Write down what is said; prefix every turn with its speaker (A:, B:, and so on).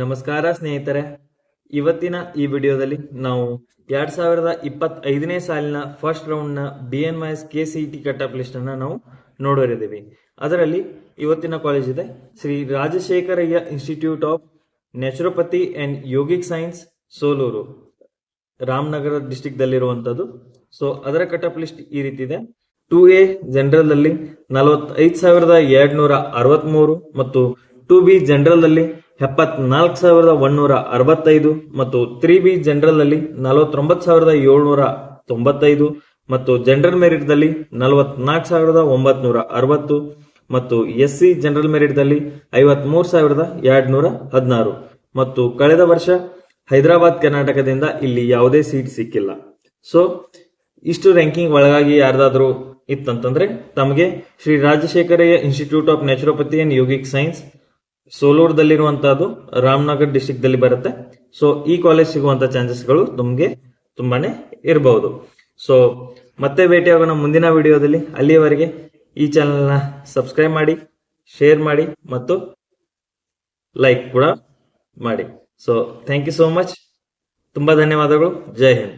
A: ನಮಸ್ಕಾರ ಸ್ನೇಹಿತರೆ, ಇವತ್ತಿನ ಈ ವಿಡಿಯೋದಲ್ಲಿ ನಾವು 2025ನೇ ಸಾಲಿನ ಫಸ್ಟ್ ರೌಂಡ್ನ BNMS KCET cut off list ಅನ್ನ ನಾವು ನೋಡೋರಿದ್ದೀವಿ. ಅದರಲ್ಲಿ ಇವತ್ತಿನ ಕಾಲೇಜ್ ಇದೆ Shri Rajashekharaiah institute of naturopathy and yogic science, Solur, Ramanagara district ದಲ್ಲಿರುವಂತದ್ದು. ಸೊ ಅದರ ಕಟ್ ಆಫ್ ಲಿಸ್ಟ್ ಈ ರೀತಿ ಇದೆ. 2A ಜನರಲ್ ಅಲ್ಲಿ 45,263 ಮತ್ತು 2B ಜನರಲ್ ಅಲ್ಲಿ 74,165 ಮತ್ತು 3B ಜನರಲ್ ಅಲ್ಲಿ 49,795 ಮತ್ತು ಜನರಲ್ ಮೆರಿಟ್ ದಲ್ಲಿ 44,960 ಮತ್ತು SC ಜನರಲ್ ಮೆರಿಟ್ ದಲ್ಲಿ 53,216 ಮತ್ತು ಕಳೆದ ವರ್ಷ ಹೈದರಾಬಾದ್ ಕರ್ನಾಟಕದಿಂದ ಇಲ್ಲಿ ಯಾವುದೇ ಸೀಟ್ ಸಿಕ್ಕಿಲ್ಲ. ಸೊ ಇಷ್ಟು ರ್ಯಾಂಕಿಂಗ್ ಒಳಗಾಗಿ ಯಾರ್ದಾದ್ರೂ ಇತ್ತಂತಂದ್ರೆ ತಮಗೆ Shri Rajashekharaiah institute of naturopathy and yogic science, ಸೋಲೂರ್ದಲ್ಲಿರುವಂತಹದ್ದು, ರಾಮನಗರ್ ಡಿಸ್ಟಿಕ್ ದಲ್ಲಿ ಬರುತ್ತೆ. ಸೊ ಈ ಕಾಲೇಜ್ ಸಿಗುವಂತ ಚಾನ್ಸಸ್ಗಳು ನಮಗೆ ತುಂಬಾನೇ ಇರಬಹುದು. ಸೊ ಮತ್ತೆ ಭೇಟಿಯಾಗೋಣ ಮುಂದಿನ ವಿಡಿಯೋದಲ್ಲಿ. ಅಲ್ಲಿಯವರೆಗೆ ಈ ಚಾನೆಲ್ನ ಸಬ್ಸ್ಕ್ರೈಬ್ ಮಾಡಿ, ಶೇರ್ ಮಾಡಿ ಮತ್ತು ಲೈಕ್ ಕೂಡ ಮಾಡಿ. So thank you so much. ತುಂಬಾ ಧನ್ಯವಾದಗಳು. ಜೈ ಹಿಂದ್.